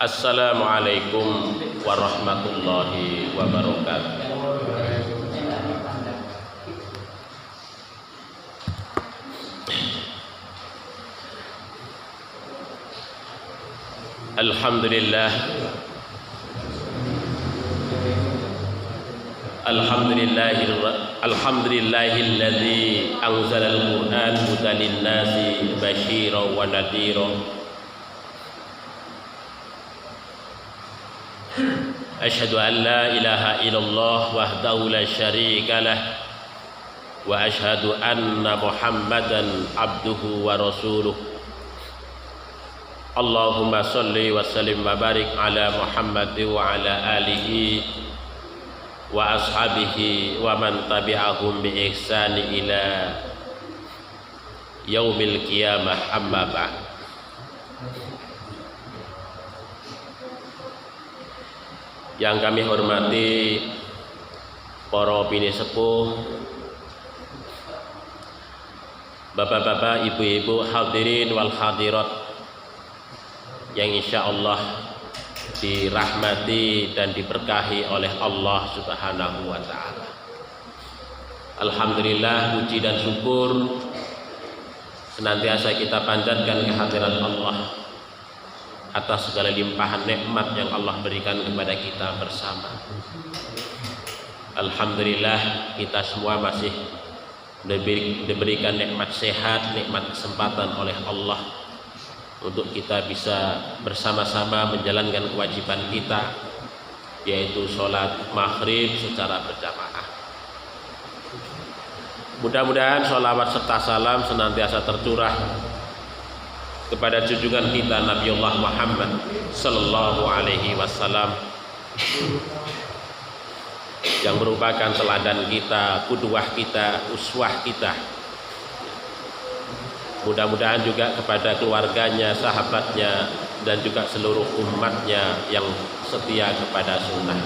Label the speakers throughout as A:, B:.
A: Assalamualaikum warahmatullahi wabarakatuh. Alhamdulillah. Alhamdulillahilladzi anzalal Qur'an hudan lin-nasi basyiran wa nadhiran. Asyhadu an la ilaha illallah wahdahu la syarika lah wa asyhadu anna Muhammadan abduhu wa rasuluh. Allahumma shalli wa sallim wa barik ala Muhammad wa ala alihi wa ashabihi wa man tabi'ahum bi ihsani ila yaumil qiyamah, amma ba'd. Yang kami hormati para bini sepuh, bapak-bapak, ibu-ibu, hadirin wal hadirat yang insya Allah dirahmati dan diberkahi oleh Allah Subhanahu wa ta'ala. Alhamdulillah, puji dan syukur senantiasa kita panjatkan kehadirat Allah atas segala limpahan nikmat yang Allah berikan kepada kita bersama. Alhamdulillah, kita semua masih diberikan nikmat sehat, nikmat kesempatan oleh Allah untuk kita bisa bersama-sama menjalankan kewajiban kita, yaitu sholat maghrib secara berjamaah. Mudah-mudahan sholawat serta salam senantiasa tercurah kepada junjungan kita Nabiullah Muhammad sallallahu alaihi wasallam yang merupakan teladan kita, qudwah kita, uswah kita. Mudah-mudahan juga kepada keluarganya, sahabatnya, dan juga seluruh umatnya yang setia kepada sunnah.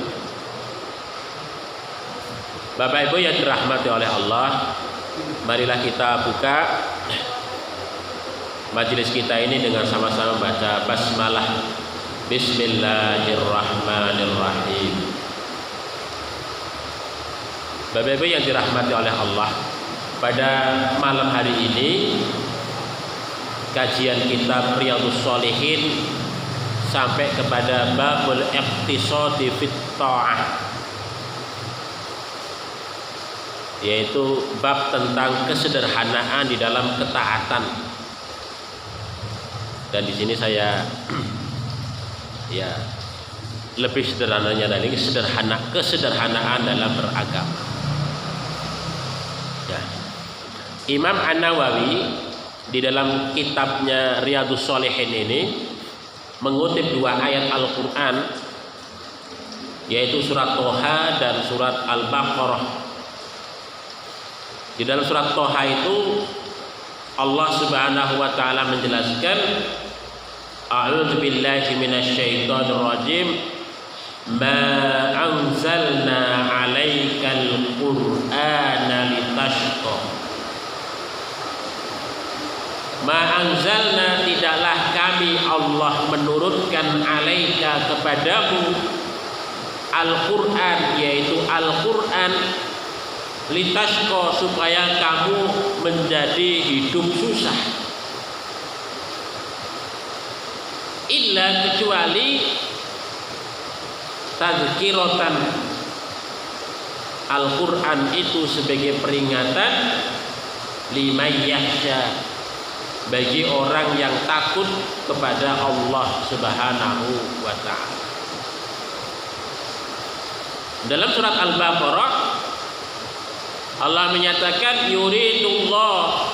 A: Bapak Ibu yang dirahmati oleh Allah, marilah kita buka majelis kita ini dengan sama-sama baca basmalah. Bismillahirrahmanirrahim. Bapak Ibu yang dirahmati oleh Allah, pada malam hari ini kajian kitab Riyadhus Shalihin sampai kepada babul iqtisadi fit ta'ah, yaitu bab tentang kesederhanaan di dalam ketaatan. Dan di sini saya lebih sederhananya dari kesederhanaan dalam beragama. Imam An-Nawawi di dalam kitabnya Riyadhus Shalihin ini mengutip dua ayat Al-Quran, yaitu surat Toha dan surat Al-Baqarah. Di dalam surat Toha itu Allah Subhanahu wa ta'ala menjelaskan, a'udzu billahi minasyaitonir rajim, ma anzalna 'alaikal qur'ana litashqa. Ma'anzalna, tidaklah kami Allah menurunkan alaika kepadamu Al-Quran, yaitu Al-Quran, litashqa, supaya kamu menjadi hidup susah. Illa, kecuali tazkiratan, Al-Quran itu sebagai peringatan, liman yakhsha, bagi orang yang takut kepada Allah Subhanahu wa ta'ala. Dalam surat Al-Baqarah Allah menyatakan, yuridullah,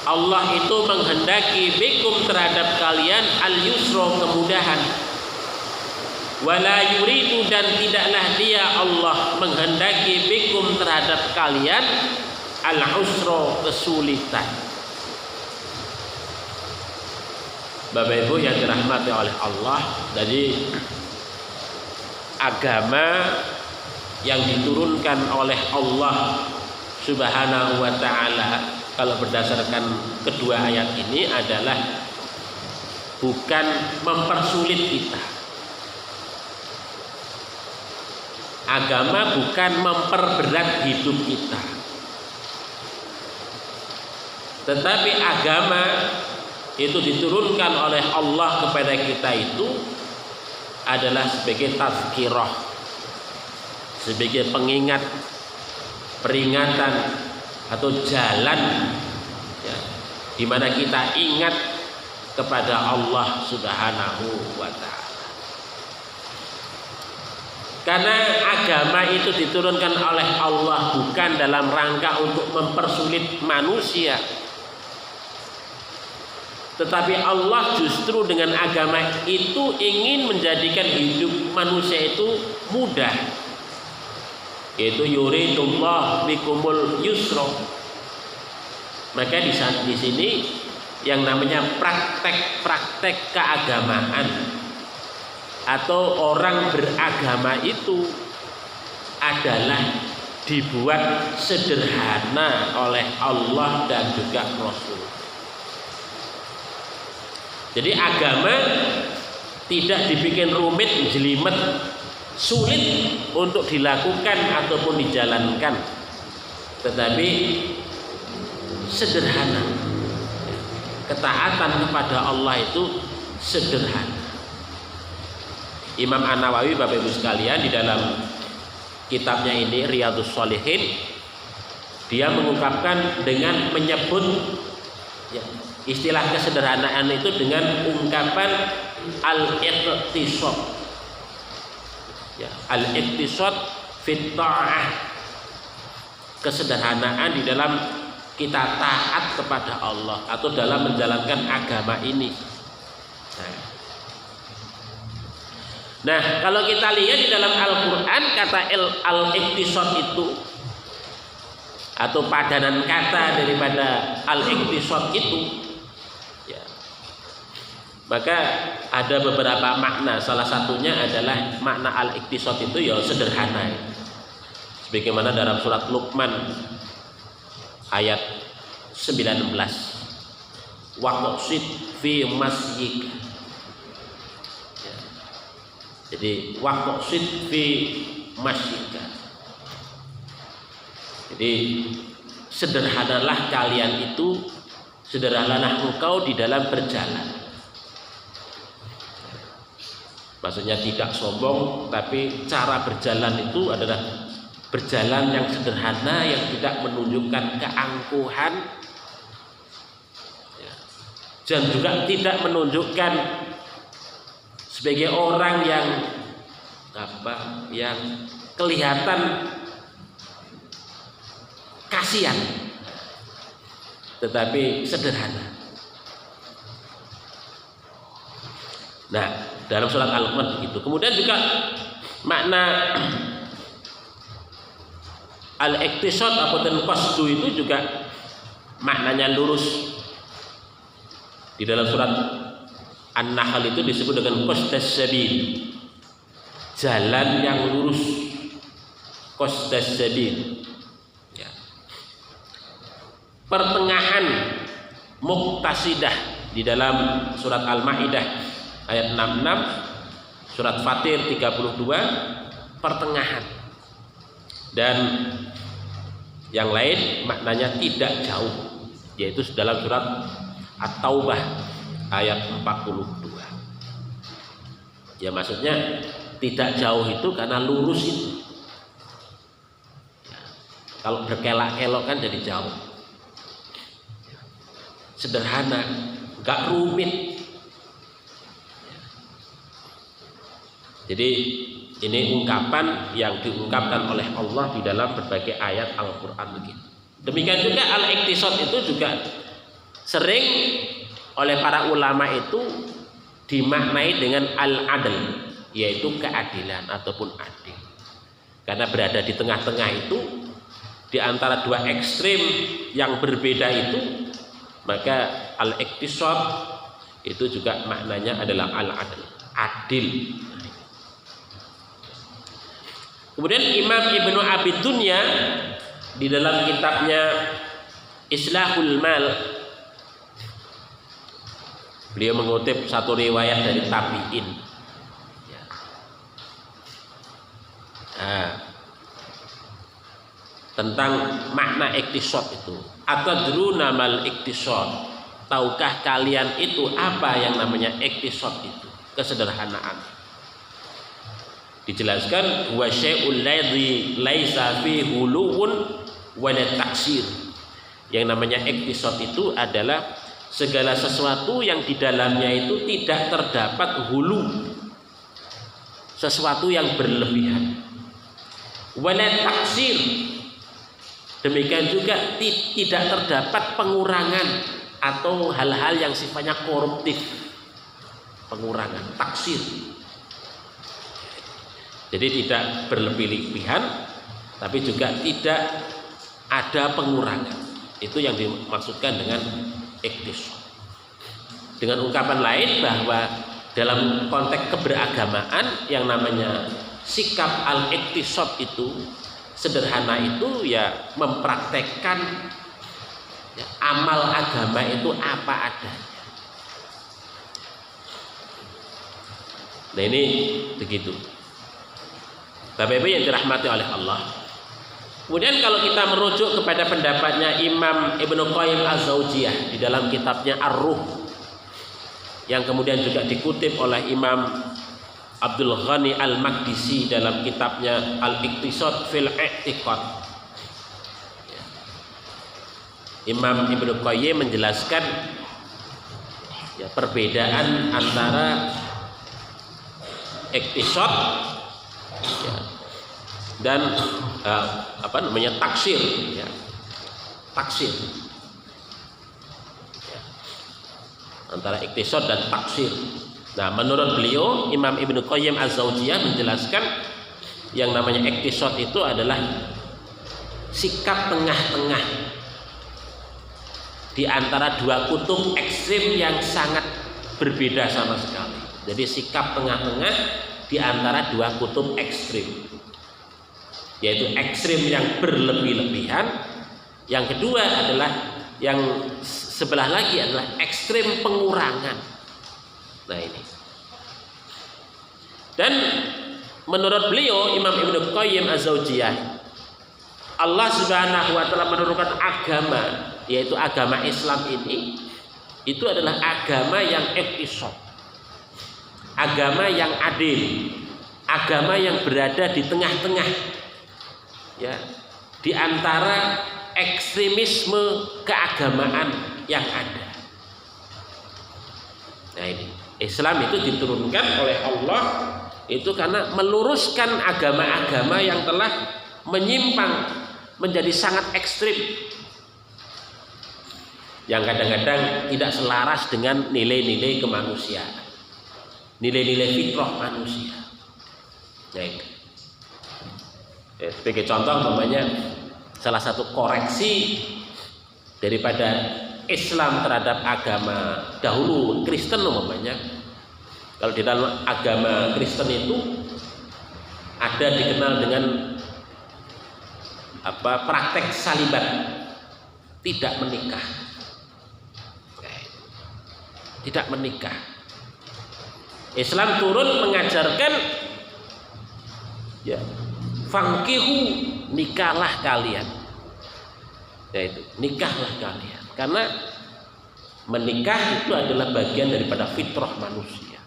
A: Allah itu menghendaki bikum, terhadap kalian, al-yusra, kemudahan. Wala yuridu, dan tidaklah dia Allah menghendaki bikum, terhadap kalian, al-usra, kesulitan. Bapak Ibu yang dirahmati oleh Allah, jadi agama yang diturunkan oleh Allah Subhanahu wa ta'ala kalau berdasarkan kedua ayat ini adalah bukan mempersulit kita. Agama bukan memperberat hidup kita, tetapi agama itu diturunkan oleh Allah kepada kita itu adalah sebagai tazkirah, sebagai pengingat, peringatan atau jalan ya, di mana kita ingat kepada Allah Subhanahu wa ta'ala. Karena agama itu diturunkan oleh Allah bukan dalam rangka untuk mempersulit manusia, tetapi Allah justru dengan agama itu ingin menjadikan hidup manusia itu mudah. Yaitu yuridullah bikumul yusra. Maka di sini yang namanya praktek keagamaan atau orang beragama itu adalah dibuat sederhana oleh Allah dan juga Rasul. Jadi agama tidak dibikin rumit, jelimet, sulit untuk dilakukan ataupun dijalankan, tetapi sederhana. Ketaatan kepada Allah itu sederhana. Imam An-Nawawi, Bapak Ibu sekalian, di dalam kitabnya ini Riyadhus Shalihin, dia mengungkapkan dengan menyebut ya, istilah kesederhanaan itu dengan ungkapan al-iqtisad. Ya, al-iqtisad fit ta'ah, kesederhanaan di dalam kita taat kepada Allah atau dalam menjalankan agama ini. Nah, kalau kita lihat di dalam Al-Quran, kata al-iqtisad itu atau padanan kata daripada al-iqtisad itu ya, maka ada beberapa makna. Salah satunya adalah makna al-iqtisad itu ya sederhana, sebagaimana dalam surat Luqman ayat 19, waqsid fi masjid. Jadi waqsid fi masjid. Jadi sederhanalah kalian itu, sederhanalah engkau di dalam berjalan. Maksudnya tidak sombong, tapi cara berjalan itu adalah berjalan yang sederhana, yang tidak menunjukkan keangkuhan dan juga tidak menunjukkan sebagai orang yang yang kelihatan kasihan, tetapi sederhana. Nah, dalam surat Al-Luqman begitu. Kemudian juga makna al-iqtisad atau qasdu itu juga maknanya lurus. Di dalam surat An-Nahl itu disebut dengan qasdas sabil, jalan yang lurus, qasdas sabil ya. Pertengahan, muqtasidah di dalam surat Al-Maidah ayat 66, surat Fatir 32, pertengahan. Dan yang lain maknanya tidak jauh, yaitu dalam surat At-Taubah ayat 42. Ya, maksudnya tidak jauh itu karena lurus itu ya, kalau berkelak-kelok kan jadi jauh. Sederhana, gak rumit. Jadi ini ungkapan yang diungkapkan oleh Allah di dalam berbagai ayat Al-Quran begitu. Demikian juga al-iqtisad itu juga sering oleh para ulama itu dimaknai dengan al-adl, yaitu keadilan ataupun adil. Karena berada di tengah-tengah itu, di antara dua ekstrim yang berbeda itu, maka al-iqtisad itu juga maknanya adalah al-adl, adil. Kemudian Imam Ibnu Abi Dunya di dalam kitabnya Islahul Mal, beliau mengutip satu riwayat dari tabi'in. Tentang makna iktisad itu. Atadruna mal iktisad? Tahukah kalian itu apa yang namanya iktisad itu? Kesederhanaan. Dijelaskan wa syai'ul ladzi laisa fi huluwun wa la taksir. Yang namanya iktisad itu adalah segala sesuatu yang di dalamnya itu tidak terdapat hulu, sesuatu yang berlebihan, wa la taksir. Demikian juga tidak terdapat pengurangan atau hal-hal yang sifatnya koruptif. Pengurangan, taksir. Jadi tidak berlebih-lebihan, tapi juga tidak ada pengurangan. Itu yang dimaksudkan dengan iktisad. Dengan ungkapan lain bahwa dalam konteks keberagamaan yang namanya sikap al-iktisad itu sederhana itu ya mempraktekkan ya, amal agama itu apa adanya. Nah ini begitu. Bapak Ibu yang dirahmati oleh Allah. Kemudian kalau kita merujuk kepada pendapatnya Imam Ibnu Qayyim Az-Zaujiyah di dalam kitabnya Ar-Ruh, yang kemudian juga dikutip oleh Imam Abdul Ghani Al-Maqdisi dalam kitabnya Al-Iqtisad fil I'tiqad. Imam Ibnu Qayyim menjelaskan ya, perbedaan antara iktisad ya, dan taksir ya. Taksir ya. Antara iktisad dan taksir. Nah, menurut beliau Imam Ibnu Qayyim Az-Zaujiyah menjelaskan yang namanya iktisad itu adalah sikap tengah-tengah di antara dua kutub ekstrim yang sangat berbeda sama sekali. Jadi sikap tengah-tengah di antara dua kutub ekstrim, yaitu ekstrim yang berlebih-lebihan. Yang kedua adalah yang sebelah lagi adalah ekstrim pengurangan. Nah ini. Dan menurut beliau Imam Ibnu Qayyim Az-Zaujiyah, Allah Subhanahu wa taala menurunkan agama, yaitu agama Islam ini, itu adalah agama yang iktisad, agama yang adil, agama yang berada di tengah-tengah ya, di antara ekstremisme keagamaan yang ada. Nah ini Islam itu diturunkan oleh Allah itu karena meluruskan agama-agama yang telah menyimpang menjadi sangat ekstrim, yang kadang-kadang tidak selaras dengan nilai-nilai kemanusiaan, nilai-nilai fitrah manusia. Baik. Ya, sebagai contoh, umpamanya salah satu koreksi daripada Islam terhadap agama dahulu Kristen, umpamanya kalau di dalam agama Kristen itu ada dikenal dengan praktek salibat, tidak menikah. Tidak menikah. Islam turun mengajarkan ya, fangkihu, nikahlah kalian. Yaitu nikahlah kalian. Karena menikah itu adalah bagian daripada fitrah manusia.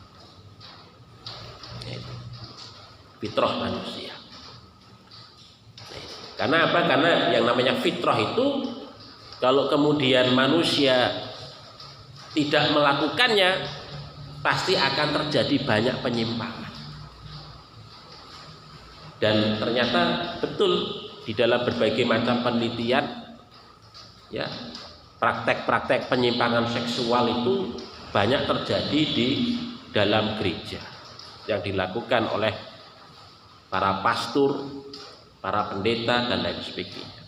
A: Yaitu fitrah manusia. Karena apa? Karena yang namanya fitrah itu kalau kemudian manusia tidak melakukannya, pasti akan terjadi banyak penyimpangan. Dan ternyata betul di dalam berbagai macam penelitian ya, praktek-praktek penyimpangan seksual itu banyak terjadi di dalam gereja yang dilakukan oleh para pastor, para pendeta dan lain sebagainya.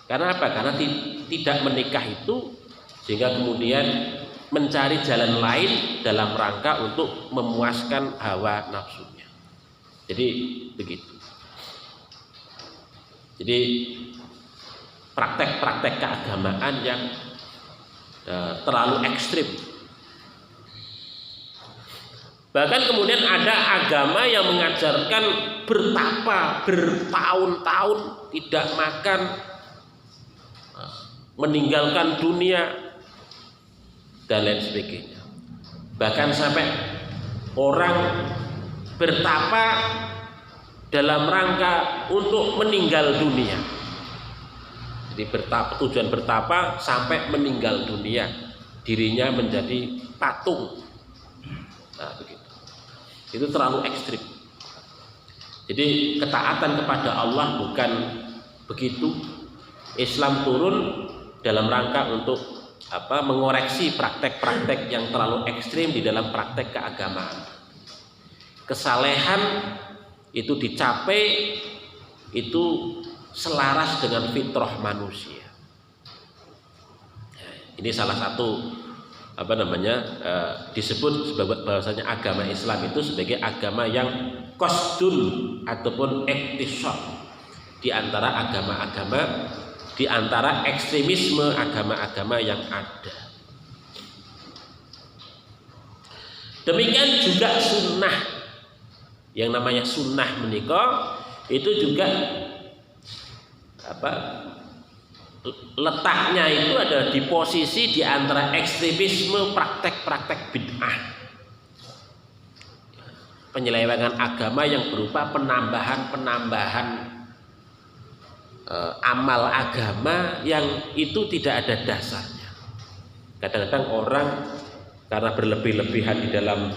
A: Karena apa? Karena tidak menikah itu sehingga kemudian mencari jalan lain dalam rangka untuk memuaskan hawa nafsunya. Jadi begitu. Jadi praktek-praktek keagamaan yang terlalu ekstrim. Bahkan kemudian ada agama yang mengajarkan bertapa bertahun-tahun tidak makan, meninggalkan dunia dan lain sebagainya. Bahkan sampai orang bertapa dalam rangka untuk meninggal dunia. Jadi tujuan bertapa sampai meninggal dunia, dirinya menjadi patung. Nah, begitu. Itu terlalu ekstrim. Jadi ketaatan kepada Allah bukan begitu. Islam turun dalam rangka untuk mengoreksi praktek-praktek yang terlalu ekstrim di dalam praktek keagamaan. Kesalehan itu dicapai itu selaras dengan fitrah manusia. Ini salah satu disebut bahwasanya agama Islam itu sebagai agama yang qasdun ataupun iktisad di antara agama-agama, di antara ekstremisme agama-agama yang ada. Demikian juga sunnah. Yang namanya sunnah menika itu juga letaknya itu ada di posisi di antara ekstremisme praktek-praktek bid'ah, penyelewengan agama yang berupa penambahan amal agama yang itu tidak ada dasarnya. Kadang-kadang orang karena berlebih-lebihan di dalam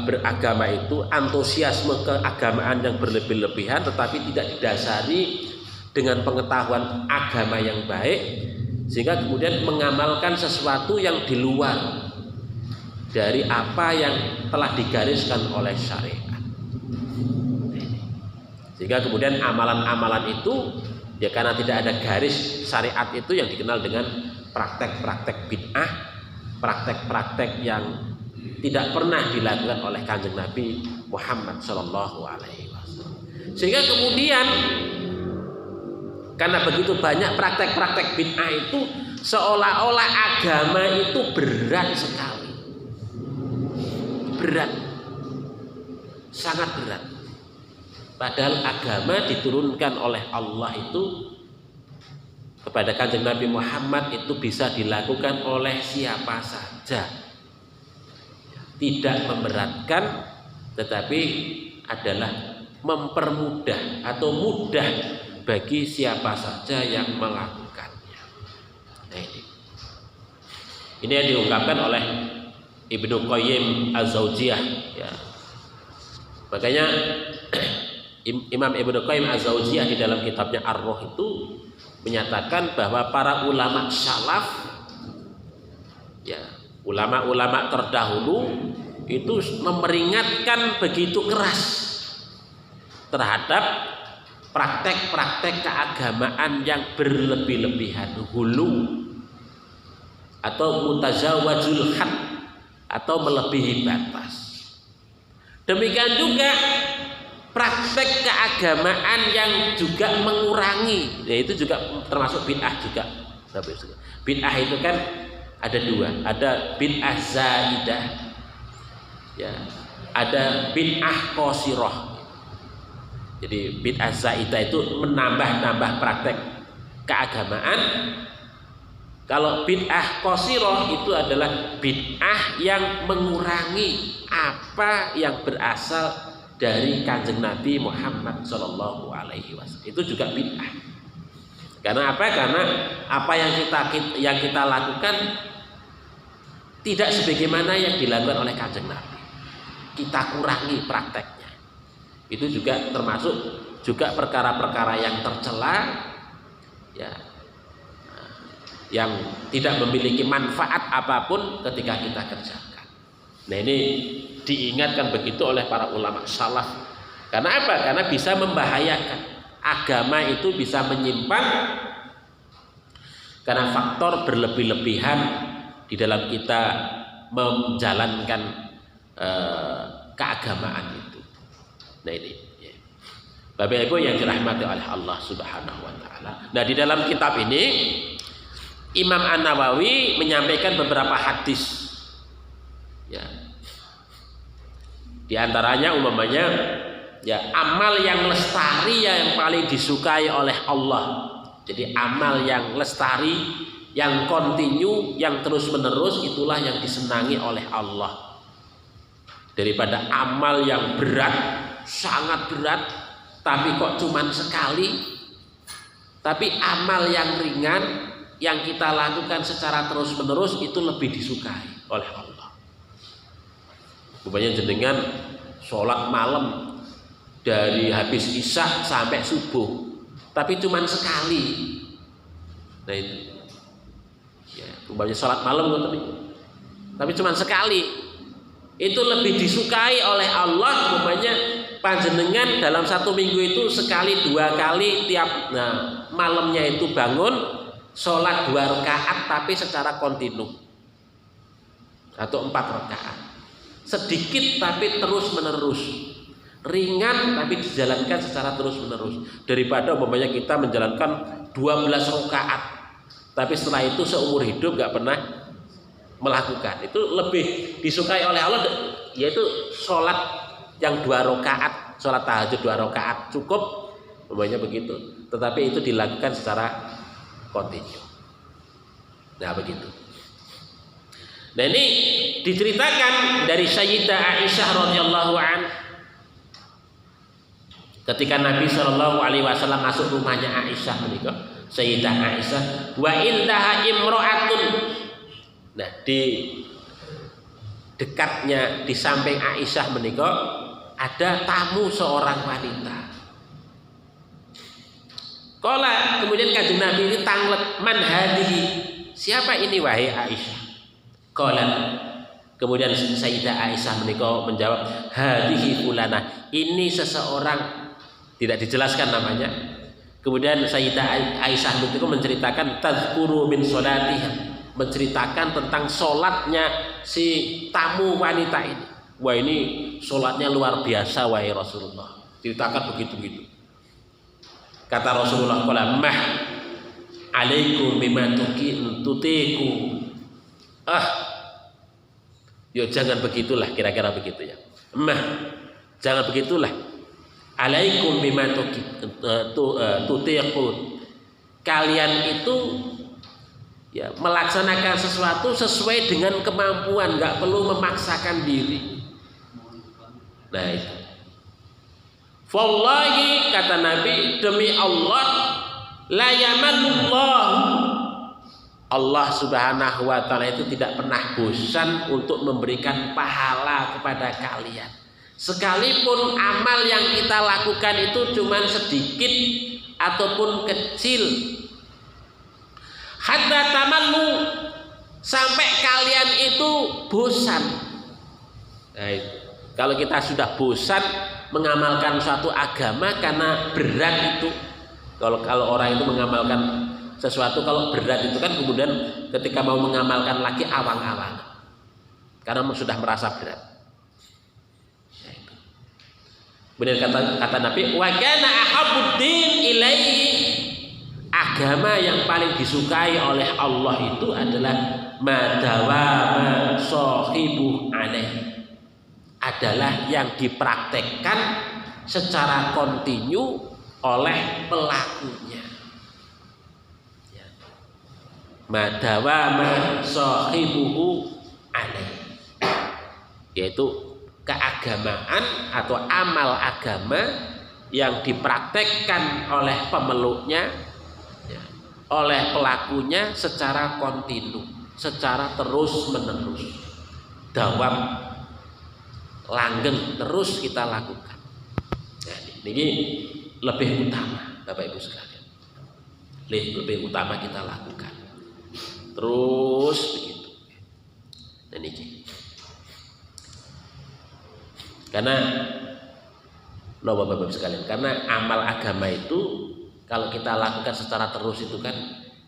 A: beragama itu, antusiasme keagamaan yang berlebih-lebihan tetapi tidak didasari dengan pengetahuan agama yang baik, sehingga kemudian mengamalkan sesuatu yang di luar dari apa yang telah digariskan oleh syariat. Sehingga kemudian amalan-amalan itu ya karena tidak ada garis syariat itu yang dikenal dengan praktek-praktek bid'ah, praktek-praktek yang tidak pernah dilakukan oleh Kanjeng Nabi Muhammad SAW. Sehingga kemudian karena begitu banyak praktek-praktek bid'ah itu seolah-olah agama itu berat sekali. Berat. Sangat berat. Padahal agama diturunkan oleh Allah itu kepada Kanjeng Nabi Muhammad itu bisa dilakukan oleh siapa saja. Tidak memberatkan, tetapi adalah mempermudah atau mudah bagi siapa saja yang melakukannya. Nah, ini yang diungkapkan oleh Ibnu Qayyim Az-Zaujiyah. Ya. Makanya Imam Ibnu Qayyim Az-Zaujiyah di dalam kitabnya Ar-Ruh itu menyatakan bahwa para ulama salaf, ya, ulama-ulama terdahulu itu memperingatkan begitu keras terhadap praktek-praktek keagamaan yang berlebih-lebihan, hulu atau mutazawwajul had atau melebihi batas. Demikian juga praktek keagamaan yang juga mengurangi, yaitu juga termasuk bid'ah juga. Bid'ah itu kan ada dua, ada bid'ah zaidah, ya, ada bid'ah qasirah. Jadi bid'ah zaidah itu menambah-nambah praktek keagamaan. Kalau bid'ah qasirah itu adalah bid'ah yang mengurangi apa yang berasal dari Kanjeng Nabi Muhammad SAW. Itu juga bid'ah. Karena apa? Karena apa yang kita lakukan tidak sebagaimana yang dilakukan oleh Kanjeng Nabi. Kita kurangi prakteknya. Itu juga termasuk juga perkara-perkara yang tercela, ya, yang tidak memiliki manfaat apapun ketika kita kerjakan. Nah, ini diingatkan begitu oleh para ulama salaf. Karena apa? Karena bisa membahayakan. Agama itu bisa menyimpang karena faktor berlebih-lebihan di dalam kita menjalankan keagamaan itu. Nah, ini ya. Bapak Ibu yang dirahmati oleh Allah Subhanahu wa taala. Nah, di dalam kitab ini Imam An-Nawawi menyampaikan beberapa hadis. Ya. Di antaranya umpamanya ya amal yang lestari yang paling disukai oleh Allah. Jadi amal yang lestari, yang kontinu, yang terus-menerus itulah yang disenangi oleh Allah. Daripada amal yang berat, sangat berat, tapi kok cuman sekali. Tapi amal yang ringan yang kita lakukan secara terus-menerus itu lebih disukai oleh Allah. Umpamanya jenengan sholat malam dari habis isya sampai subuh, tapi cuman sekali. Nah itu, ya, umpamanya sholat malam tapi cuman sekali, itu lebih disukai oleh Allah. Umpamanya panjenengan dalam satu minggu itu sekali, dua kali tiap malamnya itu bangun sholat 2 rakaat tapi secara kontinu, atau 4 rakaat, sedikit tapi terus menerus, ringan tapi dijalankan secara terus menerus, daripada umpamanya kita menjalankan 12 rakaat tapi setelah itu seumur hidup gak pernah melakukan. Itu lebih disukai oleh Allah, yaitu sholat yang 2 rakaat, sholat tahajud 2 rakaat cukup umpamanya begitu, tetapi itu dilakukan secara kontinu. Nah begitu. Nah ini diceritakan dari Sayyidah Aisyah radhiyallahu an, ketika Nabi Shallallahu Alaihi Wasallam masuk rumahnya Aisyah menikah, Sayyidah Aisyah, wa indaha imro'atun. Nah di dekatnya, di samping Aisyah menikah, ada tamu seorang wanita. Qala, kemudian kanjeng Nabi ini tanglet, man hadihi, siapa ini wahai Aisyah? Qala, kemudian Sayyidah Aisyah menikah menjawab, hadihi fulana, ini seseorang, tidak dijelaskan namanya. Kemudian Sayyidah Aisyah menikah menceritakan tadzkuru min sholatiha, menceritakan tentang sholatnya si tamu wanita ini. Wah ini sholatnya luar biasa wahai Rasulullah, ceritakan begitu-begitu. Kata Rasulullah, qala mah alaikum bima tutiku. Ya jangan begitulah, kira-kira begitu ya. Mah jangan begitulah. Alaikum bima tutiku. Kalian itu ya melaksanakan sesuatu sesuai dengan kemampuan, nggak perlu memaksakan diri. Nah itu. Wallahi, kata Nabi, demi Allah, la yamalullah, Allah Subhanahu wa taala itu tidak pernah bosan untuk memberikan pahala kepada kalian. Sekalipun amal yang kita lakukan itu cuma sedikit ataupun kecil, hatta tamallu, sampai kalian itu bosan. Nah, itu. Kalau kita sudah bosan mengamalkan suatu agama karena berat itu, kalau orang itu mengamalkan sesuatu kalau berat itu kan kemudian ketika mau mengamalkan lagi awang-awang karena sudah merasa berat. Benar kata Nabi, wa kana ahabbuddin ilaihi, agama yang paling disukai oleh Allah itu adalah madawama sahibu alaihi, adalah yang dipraktekkan secara kontinu oleh pelakunya. Madawama sahibuhu alaihi, yaitu keagamaan atau amal agama yang dipraktekkan oleh pemeluknya, oleh pelakunya secara kontinu, secara terus menerus, dawam, langgeng, terus kita lakukan. Nah, ini lebih utama, Bapak Ibu sekalian, lebih utama kita lakukan terus begitu. Dan ini karena Bapak Ibu sekalian, karena amal agama itu kalau kita lakukan secara terus itu kan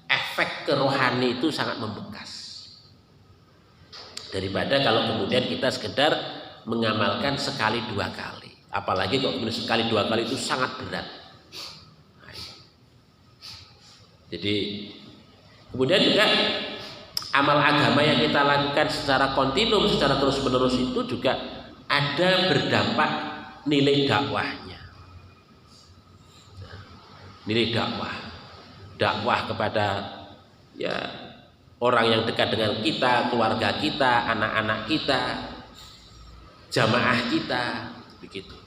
A: efek kerohani itu sangat membekas, daripada kalau kemudian kita sekedar mengamalkan sekali 2 kali Apalagi kok sekali dua kali itu sangat berat. Jadi kemudian juga amal agama yang kita lakukan secara kontinum, secara terus menerus itu juga ada berdampak nilai dakwahnya. Nilai dakwah kepada ya orang yang dekat dengan kita, keluarga kita, anak-anak kita, jamaah kita, begitu.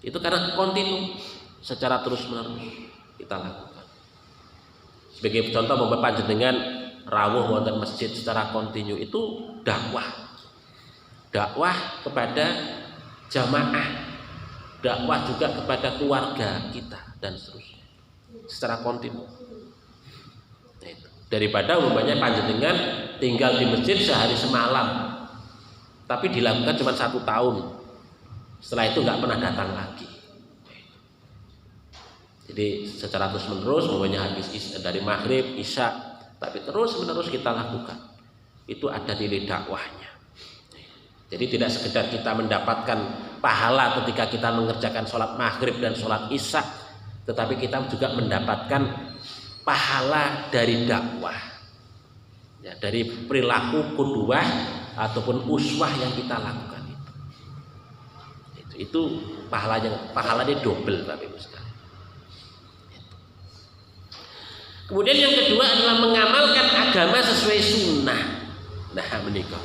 A: Itu karena kontinu, secara terus menerus kita lakukan. Sebagai contoh, Bapak panjenengan rawuh wonten masjid secara kontinu itu dakwah kepada jamaah, dakwah juga kepada keluarga kita dan seterusnya secara kontinu. Nah, itu. Daripada umpamanya panjenengan tinggal di masjid sehari semalam tapi dilakukan cuma 1 tahun, setelah itu nggak pernah datang lagi. Jadi secara terus menerus, umpamanya habis dari maghrib, isya, tapi terus menerus kita lakukan, itu ada nilai dakwahnya. Jadi tidak sekedar kita mendapatkan pahala ketika kita mengerjakan sholat maghrib dan sholat isya, tetapi kita juga mendapatkan pahala dari dakwah, ya, dari perilaku qudwah ataupun uswah yang kita lakukan itu pahalanya double, Bapak Ibu sekalian. Kemudian yang kedua adalah mengamalkan agama sesuai sunnah. Nah, menikah.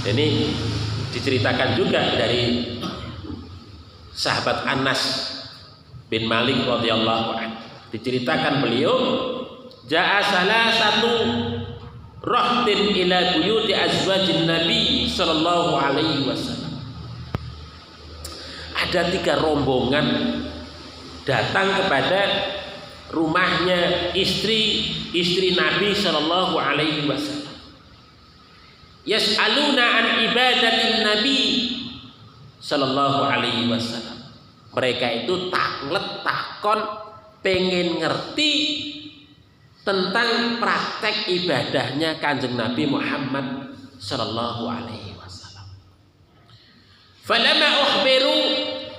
A: Ini diceritakan juga dari sahabat Anas bin Malik radhiyallahu anhu. Diceritakan beliau, ja'a salasatu rahtin ila buyuti azwajin Nabi sallallahu alaihi wasallam. Ada 3 rombongan datang kepada rumahnya istri Nabi sallallahu alaihi wasallam. Yas'aluna an ibadatin Nabi sallallahu alaihi wasallam. Mereka itu takon pengen ngerti tentang praktek ibadahnya Kanjeng Nabi Muhammad sallallahu alaihi wasallam. Falamma ukhbiru,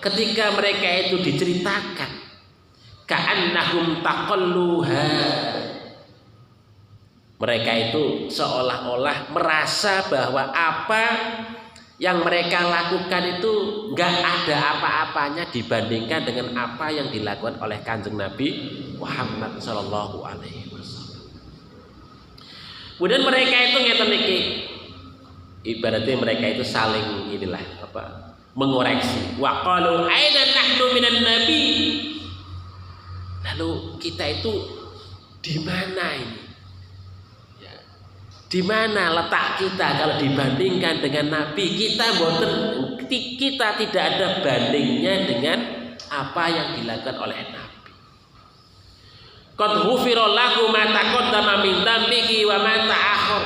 A: ketika mereka itu diceritakan, ka'annahum taqalluha, mereka itu seolah-olah merasa bahwa apa yang mereka lakukan itu nggak ada apa-apanya dibandingkan dengan apa yang dilakukan oleh Kanjeng Nabi Muhammad sallallahu alaihi wasallam. Kemudian mereka itu ngeten iki, ibaratnya mereka itu saling mengoreksi. Wa qalu aina nahnu minan nabi. Lalu kita itu di mana ini? Ya. Di mana letak kita kalau dibandingkan dengan Nabi? Kita tidak ada bandingnya dengan apa yang dilakukan oleh Nabi. Qad ghufira lahu ma taqaddama min dhanbihi wa ma ta'akhkhar.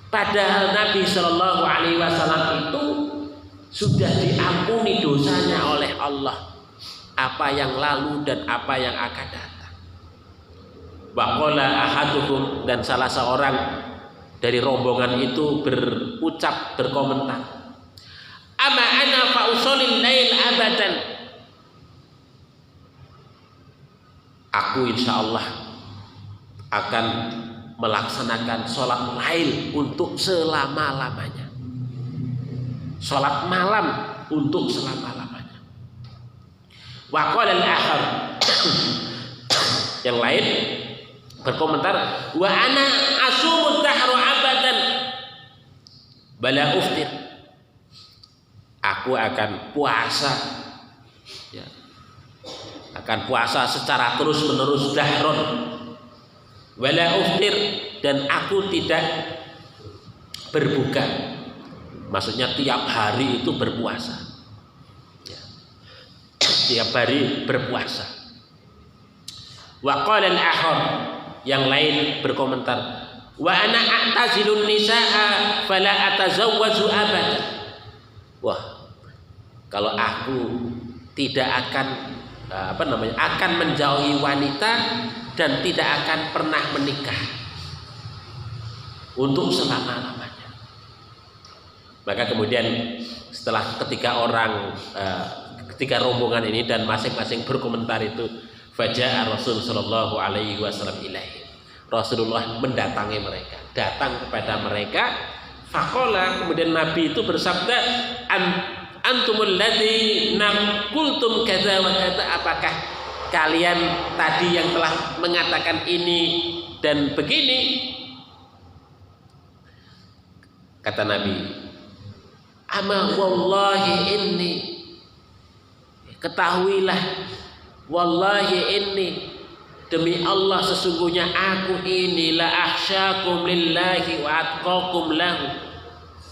A: Padahal Nabi sallallahu alaihi wasallam itu sudah diampuni dosanya oleh Allah, apa yang lalu dan apa yang akan datang. Waqala ahaduhum, dan salah seorang dari rombongan itu berkomentar, ama ana fa usallil lail abadan. Aku insyaallah akan melaksanakan sholat lail untuk selama-lamanya, sholat malam untuk selama-lamanya. Wa qala al-akhar, yang lain berkomentar, wa ana asumud dahra abadan bala uftir, aku akan puasa, ya, akan puasa secara terus menerus dahron wala uftir, dan aku tidak berbuka, maksudnya tiap hari itu berpuasa, ya, tiap hari berpuasa. Wa qala al-akhar, yang lain berkomentar, wa ana a'tazilun nisaa fala atazawwaju abada. Wah, kalau aku tidak akan akan menjauhi wanita dan tidak akan pernah menikah untuk selama-lamanya. Maka kemudian setelah ketika rombongan ini dan masing-masing berkomentar itu, faja'a Rasul sallallahu alaihi wasallam ilaihi. Rasulullah mendatangi mereka, datang kepada mereka. Faqala, kemudian Nabi itu bersabda, antumul ladzi naqultum kadza wa kadza, apakah kalian tadi yang telah mengatakan ini dan begini? Kata Nabi, ama wallahi inni, ketahuilah, wallahi inni, demi Allah sesungguhnya aku ini la akhsyakum lillahi wa atqakum lahu,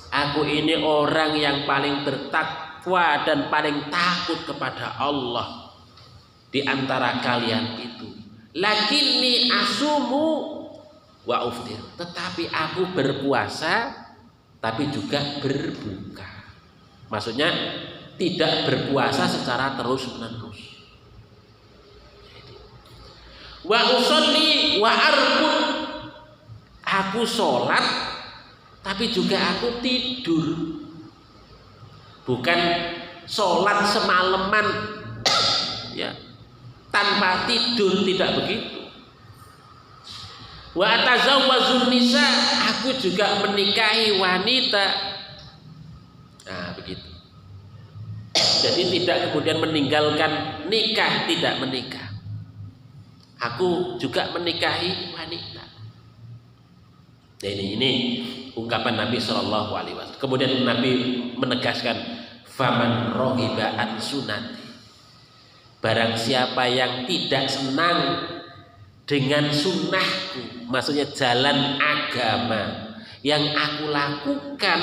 A: aku ini orang yang paling bertakwa dan paling takut kepada Allah di antara kalian itu. Lakinni asumu wa uftir, tetapi aku berpuasa tapi juga berbuka. Maksudnya tidak berpuasa secara terus-menerus. Wa usolli wa arqud, aku sholat tapi juga aku tidur. Bukan sholat semalaman ya tanpa tidur, tidak begitu. Wa atazawwazun nisa, aku juga menikahi wanita. Nah, begitu. Jadi tidak kemudian meninggalkan nikah, tidak menikah. Aku juga menikahi wanita. Nah, ini ungkapan Nabi Shallallahu Alaihi Wasallam. Kemudian Nabi menegaskan, faman rohiba an sunati, barang siapa yang tidak senang dengan sunnahku, maksudnya jalan agama yang aku lakukan,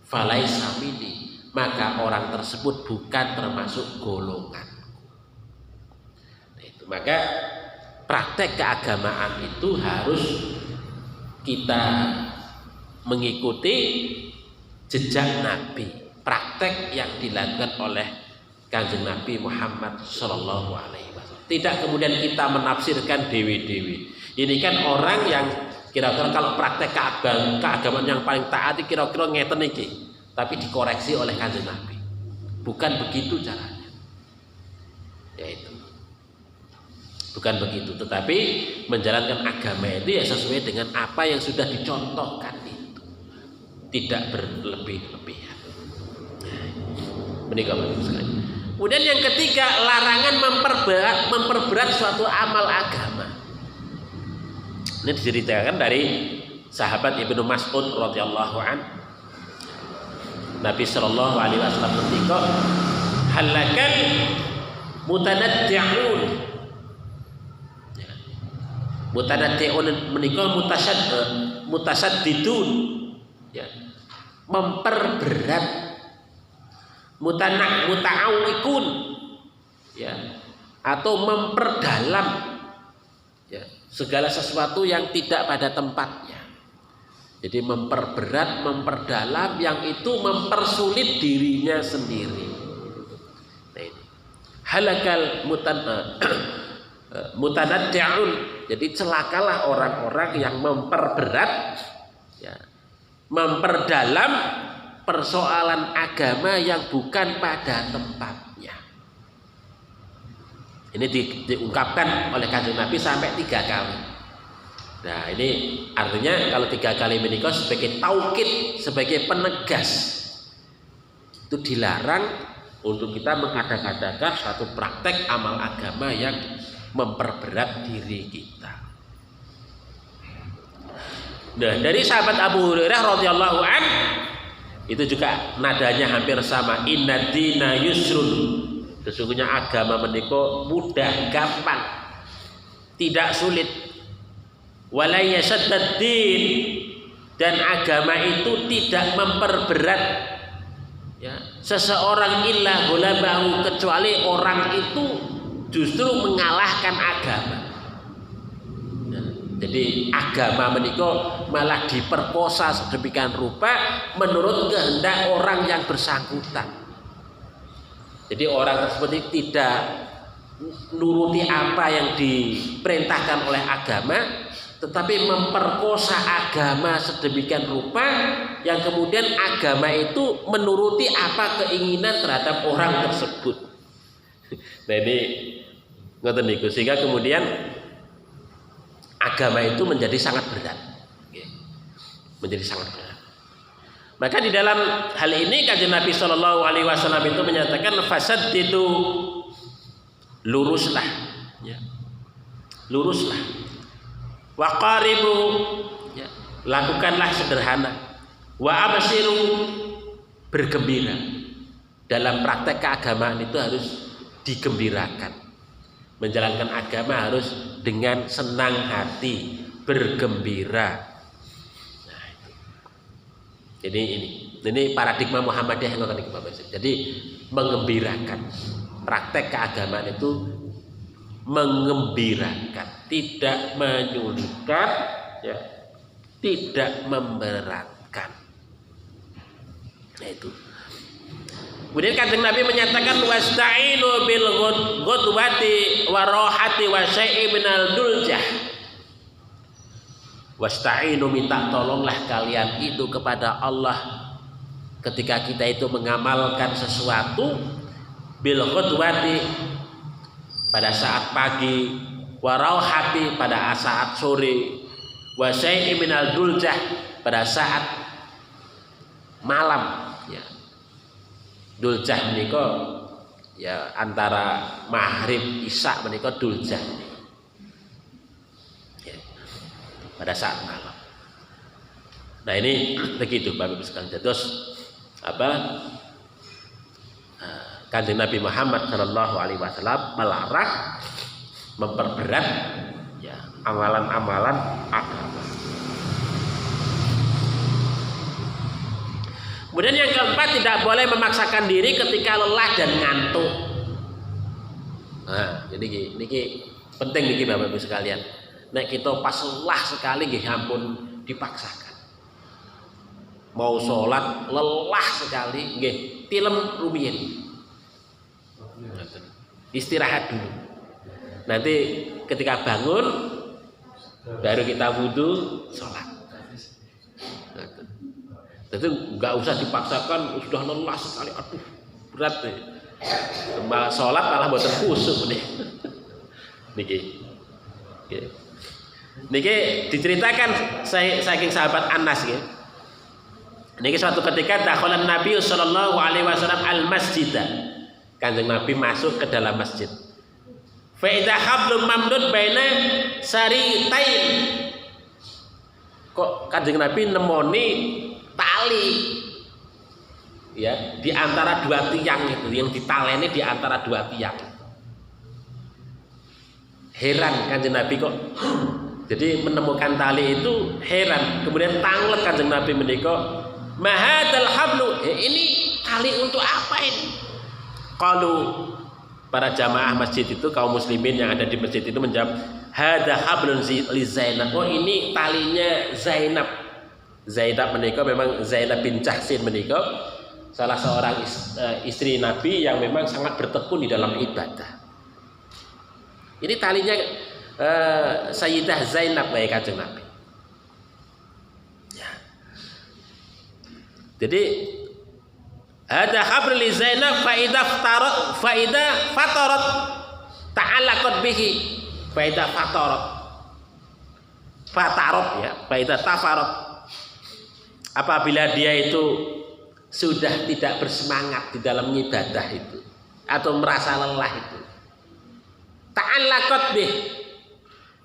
A: falaisa minni, maka orang tersebut bukan termasuk golongan. Maka praktek keagamaan itu harus kita mengikuti jejak Nabi, praktek yang dilakukan oleh Kanjeng Nabi Muhammad Sallallahu Alaihi Wasallam. Tidak kemudian kita menafsirkan dewi-dewi. Ini kan orang yang kira-kira kalau praktek keagamaan yang paling taat kira-kira ngeten iki, tapi dikoreksi oleh Kanjeng Nabi. Bukan begitu caranya. Yaitu bukan begitu, tetapi menjalankan agama itu ya sesuai dengan apa yang sudah dicontohkan itu, tidak berlebih-lebihan. Menikah sekali. Kemudian yang ketiga, larangan memperberat suatu amal agama. Ini diceritakan dari sahabat Ibnu Mas'ud radhiyallahu an. Nabi Shallallahu Alaihi Wasallam ketika halakan mutanaddi'un. Mutanaddi'un menika mutasaddidun, ya, memperberat. Muta'awwikun, ya, atau memperdalam, ya, segala sesuatu yang tidak pada tempatnya. Jadi memperberat, memperdalam, yang itu mempersulit dirinya sendiri. Nah, ini halakal mutanaddi'un. Jadi celakalah orang-orang yang memperberat, ya, memperdalam persoalan agama yang bukan pada tempatnya. Ini diungkapkan oleh Kanjeng Nabi sampai 3 kali. Nah, ini artinya kalau 3 kali menikah sebagai taukid, sebagai penegas, itu dilarang untuk kita mengadakan satu praktek amal agama yang memperberat diri kita. Nah, dari sahabat Abu Hurairah radhiyallahu an itu juga nadanya hampir sama. Inna dina yusrun, sesungguhnya agama menika mudah, gampang, tidak sulit. Wala yashaddad din, dan agama itu tidak memperberat, ya, seseorang illa ghalabahu, kecuali orang itu justru mengalahkan agama. Jadi agama menika malah diperkosa sedemikian rupa menurut kehendak orang yang bersangkutan. Jadi orang tersebut tidak nuruti apa yang diperintahkan oleh agama, tetapi memperkosa agama sedemikian rupa yang kemudian agama itu menuruti apa keinginan terhadap orang tersebut. Nah ini ngoten niku, sehingga kemudian agama itu menjadi sangat berat. Menjadi sangat berat. Maka di dalam hal ini Kanjeng Nabi Shallallahu Alaihi Wasallam itu menyatakan fasaddidu, luruslah, ya. Luruslah. Wa qaribu, ya. Lakukanlah sederhana. Wa abshiru, bergembira. Dalam praktek keagamaan itu harus digembirakan. Menjalankan agama harus dengan senang hati, bergembira. Nah, itu. Jadi ini paradigma Muhammadiyah yang akan kita. Jadi menggembirakan. Praktek keagamaan itu mengembirakan, tidak menyulitkan, ya, tidak memberatkan. Nah itu. Kemudian Kanjeng Nabi menyatakan wasta'inu bil ghudwati wa rohati wa syai'i minal duljah. Wasta'inu, minta tolonglah kalian itu kepada Allah ketika kita itu mengamalkan sesuatu, bil ghudwati pada saat pagi, wa rohati pada saat sore, wa syai'i minal duljah pada saat malam. Duljah menika ya antara maghrib isya menika duljah ya, pada saat malam. Nah ini begitu Bapak Ibu sekalian. Terus apa Kanjeng Nabi Muhammad Shallallahu Alaihi Wasallam melarang memperberat ya amalan-amalan agama. Kemudian yang keempat, tidak boleh memaksakan diri ketika lelah dan ngantuk. Nah, jadi ini penting nih Bapak Ibu sekalian. Nek kita pas lelah sekali nggih ampun dipaksakan. Mau sholat lelah sekali nggih tilem rumiyin. Istirahat dulu. Nanti ketika bangun baru kita wudu sholat. Jadi nggak usah dipaksakan, sudah lelah sekali, aduh berat deh. Malah sholat malah buat terkusuk nih. Niki diceritakan saking sahabat Anas ya. Niki suatu ketika dakhalan Nabi Sallallahu Alaihi Wasallam al masjidah. Kanjeng Nabi masuk ke dalam masjid. Fa idza hablum mamdud baina saritain. Kok Kanjeng Nabi nemoni tali ya di antara dua tiang itu, yang ditaleni di antara dua tiang. Heran Kanjeng Nabi kok jadi menemukan tali itu, heran. Kemudian tanglek Kanjeng Nabi menika, mahadal hablu, ini tali untuk apa ini? Kalau para jamaah masjid itu, kaum muslimin yang ada di masjid itu menjawab, hada hablun li Zainab. Oh ini talinya Zainab. Zainab menikah memang Zainab bin Jahsin menikah salah seorang istri Nabi yang memang sangat bertekun di dalam ibadah. Ini talinya Sayyidah Zainab baik Kanjeng Nabi. Ya. Jadi ada habl li Zainab fa idza fatarat ta'allaqat bihi fa idza fatarat ya fa idza tafarat. Apabila dia itu sudah tidak bersemangat di dalam ibadah itu atau merasa lelah itu, ta'allaqat bih,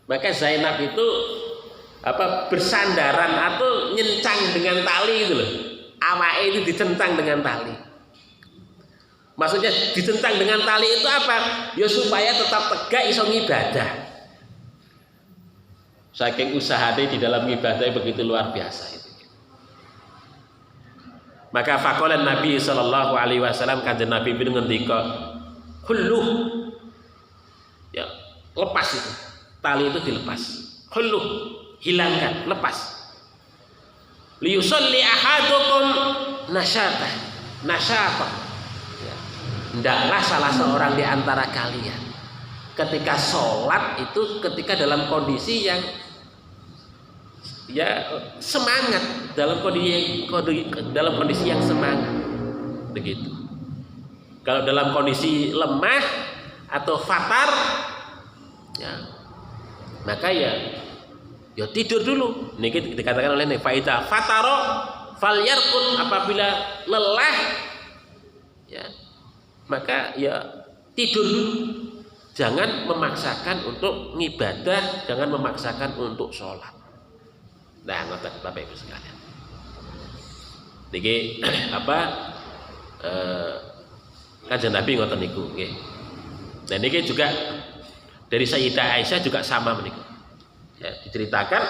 A: maka Zainab itu bersandaran atau nyencang dengan tali itu loh. Awake itu dicentang dengan tali. Maksudnya dicentang dengan tali itu apa? Ya supaya tetap tegak iso ngibadah. Saking usahanya di dalam ibadah begitu luar biasa itu. Maka faqala Nabi sallallahu alaihi wasallam, Kanjeng Nabi bin ngendika, "Hulluh." Ya, lepas itu. Tali itu dilepas. Hulluh, hilangkan, lepas. Liyusalli ahadukum nasyata. Ya. Hendaklah salah seorang di antara kalian ketika sholat itu ketika dalam kondisi yang ya semangat dalam kondisi yang semangat begitu. Kalau dalam kondisi lemah atau fatar, ya, maka ya tidur dulu. Ini dikatakan oleh faida fataro falyarqud, apabila lelah ya maka ya tidur dulu. Jangan memaksakan untuk ngibadah, jangan memaksakan untuk sholat. Nah, ngoten Bapak Ibu sekalian. Niki Kanjeng Nabi ngoten niku nggih. Dan niki juga dari Sayyidah Aisyah juga sama meniku. Ya, diceritakan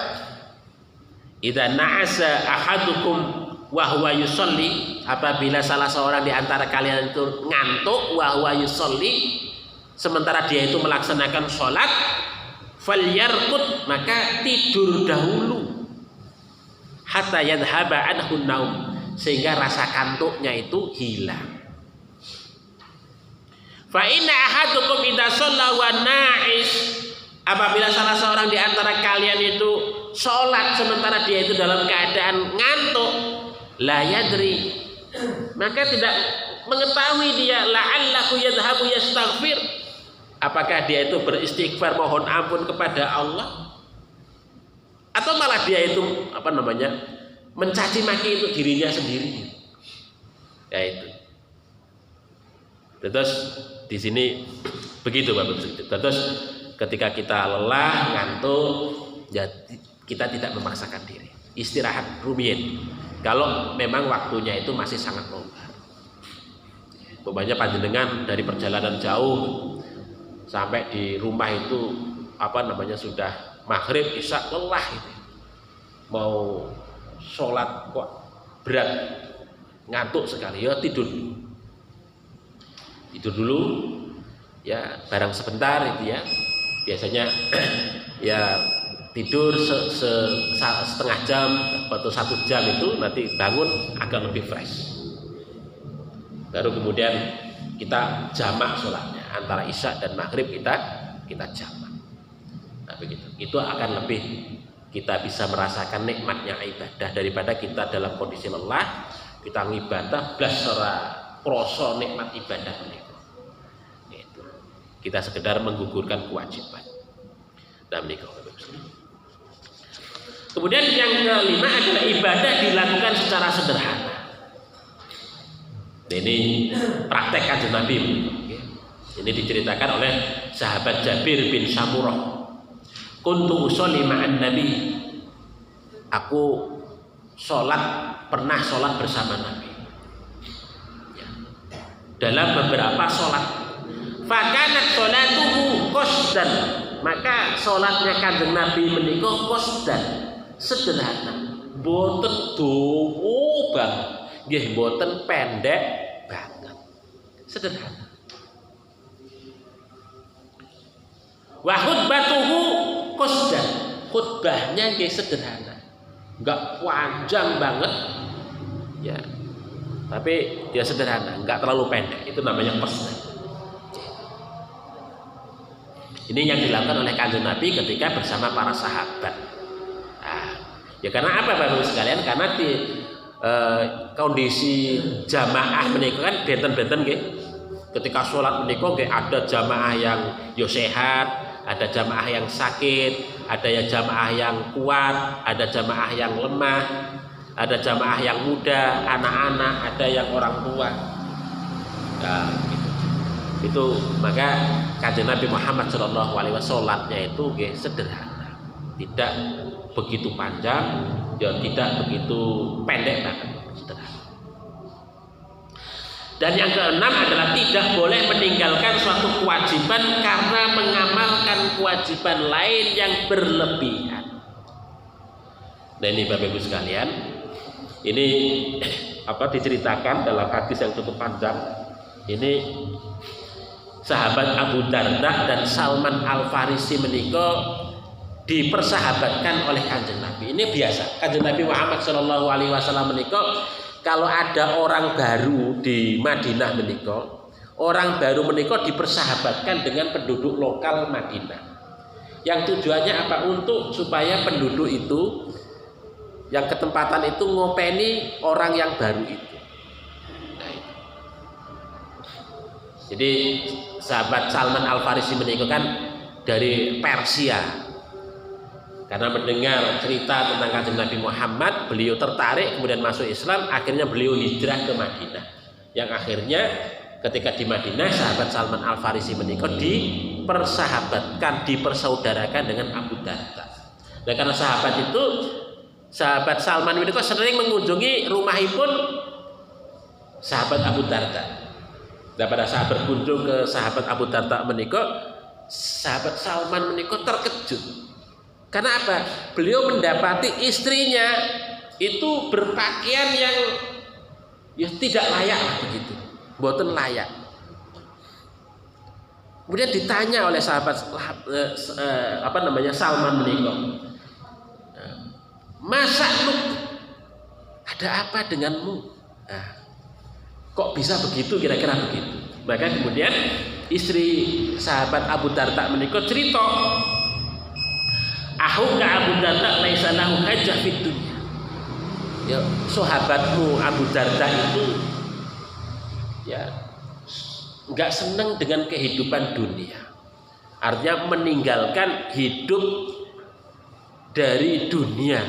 A: idza na'asa ahadukum wa huwa yusolli, apabila salah seorang di antara kalian itu ngantuk wa huwa yusolli, sementara dia itu melaksanakan sholat, falyarqud, maka tidur dahulu, hatta yadhhaba anhu naum, sehingga rasa kantuknya itu hilang. Fa inna ahadukum idza shalla wa na'is, apabila salah seorang di antara kalian itu sholat sementara dia itu dalam keadaan ngantuk, la yadri, maka tidak mengetahui dia, la'allahu yadhhabu yastaghfir, apakah dia itu beristighfar mohon ampun kepada Allah, atau malah dia itu mencaci maki itu dirinya sendiri. Ya itu. Terus di sini begitu Bapak Ibu. Terus ketika kita lelah, ngantuk, ya kita tidak memaksakan diri. Istirahat rumiyin. Kalau memang waktunya itu masih sangat longgar. Umpamanya panjenengan dari perjalanan jauh sampai di rumah itu sudah maghrib, isya, lelah itu. Mau sholat kok berat, ngantuk sekali, ya tidur dulu ya, barang sebentar itu ya, biasanya ya tidur setengah jam atau 1 jam, itu nanti bangun agak lebih fresh, baru kemudian kita jamak sholatnya antara isya dan maghrib, kita jamak. Nah begitu, itu akan lebih kita bisa merasakan nikmatnya ibadah daripada kita dalam kondisi lelah kita ngibadah blas ora krasa nikmat ibadah menika. Gitu. Kita sekedar menggugurkan kewajiban. Nah menika. Kemudian yang kelima adalah ibadah dilakukan secara sederhana. Ini praktek Kanjeng Nabi. Ini diceritakan oleh sahabat Jabir bin Samurah. Kuntu usolli ma'an Nabi. Aku pernah sholat bersama Nabi. Ya. Dalam beberapa sholat. Fakanat sholatuhu qasdan. Maka sholatnya Kanjeng Nabi menika qasdan, sederhana. Boten dawa banget, nggih boten pendek banget. Sederhana. Wa khutbatuhu qasdan, khutbahnya nggih sederhana, enggak panjang banget ya, tapi dia sederhana, enggak terlalu pendek, itu namanya qasdan. Ini yang dilakukan oleh Kanjeng Nabi ketika bersama para sahabat. Nah, ya karena apa Bapak Ibu sekalian? Karena di kondisi jamaah menika kan benten-benten nggih. Ketika sholat menika nggih ada jamaah yang yo sehat, ada jamaah yang sakit, ada ya jamaah yang kuat, ada jamaah yang lemah, ada jamaah yang muda, anak-anak, ada yang orang tua. Nah, gitu. Itu maka Kanjeng Nabi Muhammad SAW sholatnya itu sederhana, tidak begitu panjang, ya tidak begitu pendek banget, sederhana. Dan yang keenam adalah tidak boleh meninggalkan suatu kewajiban karena mengamalkan kewajiban lain yang berlebihan. Nah ini Bapak Ibu sekalian, ini diceritakan dalam hadis yang cukup panjang. Ini sahabat Abu Darda dan Salman Al Farisi menika dipersahabatkan oleh Kanjeng Nabi. Ini biasa. Kanjeng Nabi Muhammad SAW menika kalau ada orang baru di Madinah menika, orang baru menika dipersahabatkan dengan penduduk lokal Madinah. Yang tujuannya apa? Untuk supaya penduduk itu yang ketempatan itu ngopeni orang yang baru itu. Nah, jadi sahabat Salman Al-Farisi menikah kan dari Persia, karena mendengar cerita tentang Kanjeng Nabi Muhammad, beliau tertarik kemudian masuk Islam, akhirnya beliau hijrah ke Madinah, yang akhirnya ketika di Madinah sahabat Salman Al-Farisi menikah dipersahabatkan, dipersaudarakan dengan Abu Darda. Nah, karena sahabat Salman menikah sering mengunjungi rumahipun sahabat Abu Darda. Dan pada saat berkunjung ke sahabat Abu Darda menikah, sahabat Salman menikah terkejut. Karena apa? Beliau mendapati istrinya itu berpakaian yang ya tidak layak lah begitu, boten layak. Kemudian ditanya oleh sahabat Salman menikah, masa lu ada apa denganmu? Nah, kok bisa begitu, kira-kira begitu. Maka kemudian istri sahabat Abu Darda menikah cerita, ahuka Abu Darda laisa lahu hajah fid dunya. Ya, sahabatmu Abu Darda itu ya enggak senang dengan kehidupan dunia. Artinya meninggalkan hidup dari dunia.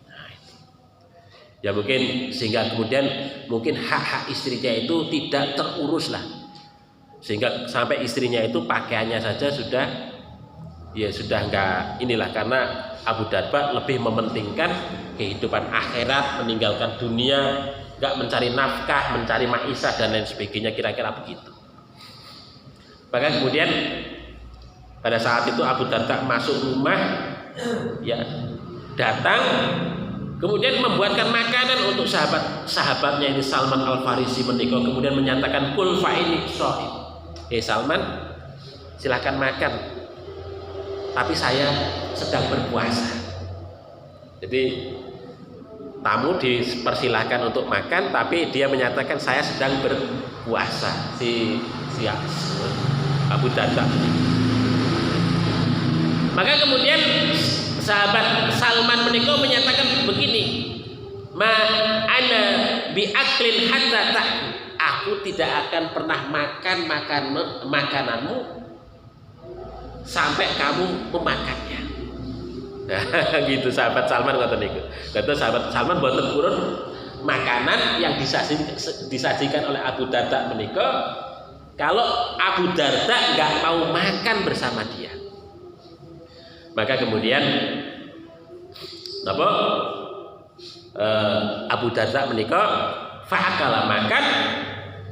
A: Nah, ya mungkin sehingga kemudian mungkin hak-hak istrinya itu tidak terurus lah. Sehingga sampai istrinya itu pakaiannya saja sudah enggak inilah, karena Abu Darda lebih mementingkan kehidupan akhirat, meninggalkan dunia, enggak mencari nafkah, mencari maisha dan lain sebagainya, kira-kira begitu. Maka kemudian pada saat itu Abu Darda masuk rumah, ya datang, kemudian membuatkan makanan untuk sahabatnya ini Salman Al-Farisi menikah, kemudian menyatakan kul fa ini shaim. Salman, silahkan makan, tapi saya sedang berpuasa. Jadi tamu dipersilahkan untuk makan, tapi dia menyatakan saya sedang berpuasa. Si Abu Darda. Maka kemudian sahabat Salman menikah menyatakan begini, ma ana bi aklin hatta ta'kul. Aku tidak akan pernah makan makananmu sampai kamu memakannya. Nah, gitu sahabat Salman kata niku. Kata sahabat Salman boten purun makanan yang disajikan oleh Abu Darda menikah kalau Abu Darda nggak mau makan bersama dia. Maka kemudian Abu Darda menikah, fa'akala makan.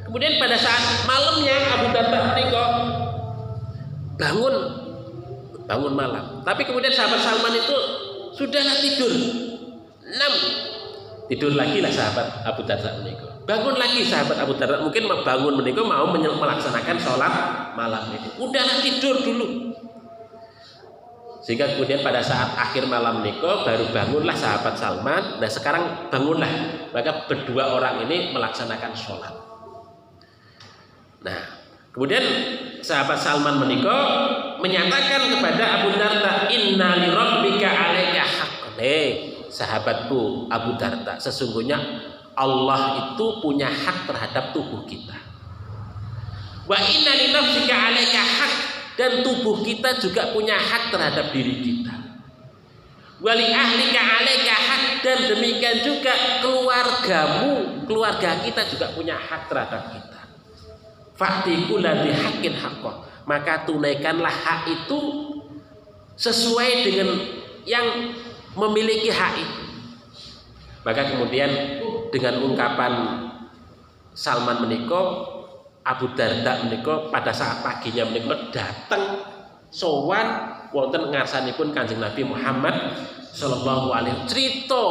A: Kemudian pada saat malamnya Abu Darda menikah bangun malam. Tapi kemudian sahabat Salman itu sudahlah tidur. Tidur lagi lah sahabat Abu Darda menikah. Bangun lagi sahabat Abu Darda, mungkin bangun menikah mau melaksanakan sholat malam itu. Udahlah tidur dulu. Sehingga kemudian pada saat akhir malam menikah baru bangunlah sahabat Salman. Nah sekarang bangunlah, maka berdua orang ini melaksanakan sholat. Nah kemudian sahabat Salman menikah menyatakan kepada Abu Darda, inna li rabbika alaika haqqan. Sahabatku Abu Darda, sesungguhnya Allah itu punya hak terhadap tubuh kita. Wa inna li nafsika alaika haqq, dan tubuh kita juga punya hak terhadap diri kita. Wali ahlika alaika haq, dan demikian juga keluarga kita juga punya hak terhadap kita. Fa'ti kulli haqqin haqqah, maka tunaikanlah hak itu sesuai dengan yang memiliki hak itu. Maka kemudian dengan ungkapan Salman menikah, Abu Darda menikah pada saat paginya menikah datang sowan wonten ngarsanipun Kanjeng Nabi Muhammad sallallahu alaihi wasallam, cerita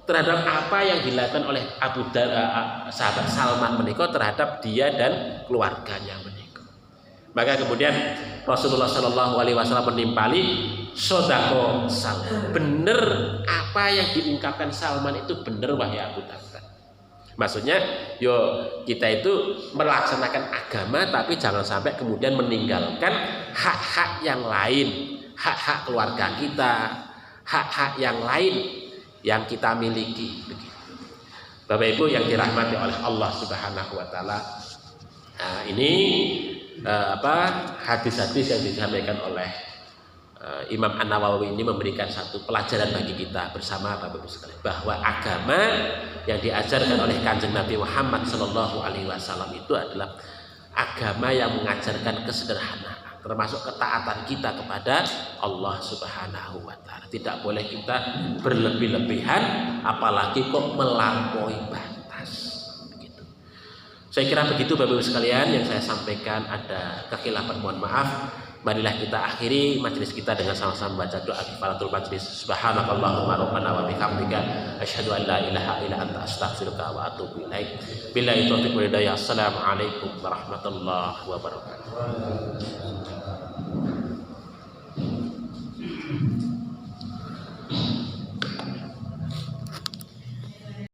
A: terhadap apa yang dilakukan oleh Abu Darda, sahabat Salman menikah terhadap dia dan keluarganya menikah. Maka kemudian Rasulullah sallallahu alaihi wasallam menimpali sodako Salman. Bener apa yang diungkapkan Salman itu bener wahai Abu Darda. Maksudnya yo kita itu melaksanakan agama tapi jangan sampai kemudian meninggalkan hak-hak yang lain, hak-hak keluarga kita, hak-hak yang lain yang kita miliki. Bapak Ibu yang dirahmati oleh Allah Subhanahu wa taala. Nah, ini hadis-hadis yang disampaikan oleh Imam An-Nawawi ini memberikan satu pelajaran bagi kita bersama Bapak Ibu sekalian, bahwa agama yang diajarkan oleh Kanjeng Nabi Muhammad Shallallahu Alaihi Wasallam itu adalah agama yang mengajarkan kesederhanaan, termasuk ketaatan kita kepada Allah Subhanahu wa taala. Tidak boleh kita berlebih-lebihan, apalagi kok melampaui batas. Begitu. Saya kira begitu Bapak Ibu sekalian yang saya sampaikan. Ada kekhilafan, mohon maaf. Marilah kita akhiri majelis kita dengan sama-sama baca doa kifaratul majlis. Subhanakallahumma rabbana wa bihamdika asyhadu an la ilaha illa anta astaghfiruka wa atubu ilaik. Billahi taufiq wal hidayah. Assalamualaikum warahmatullahi wabarakatuh.